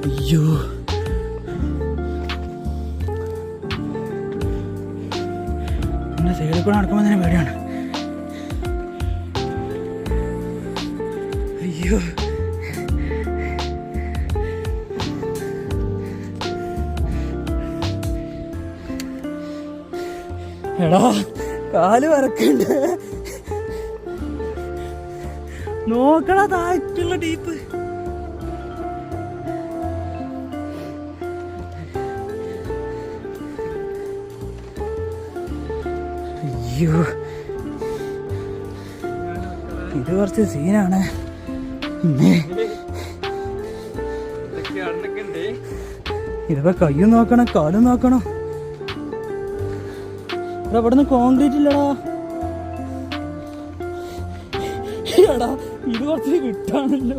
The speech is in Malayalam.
അയ്യോ, എൻ്റെ സൈഡിൽ കൂടെ നടക്കുമ്പോൾ തന്നെ പേടിയാണ്. അയ്യോ, എടാ കാല് വരക്കുണ്ട്. നോക്കടാ താഴത്തുള്ള ഡീപ്പ്. അയ്യോ, ഇത് കുറച്ച് സീനാണ്. ഇതിപ്പോ കയ്യും നോക്കണം കാലും നോക്കണം. ഇവിടുന്ന് കോൺക്രീറ്റ് ഇല്ലടാ. എടാ ഇത് കുറച്ച് കിട്ടാണല്ലോ.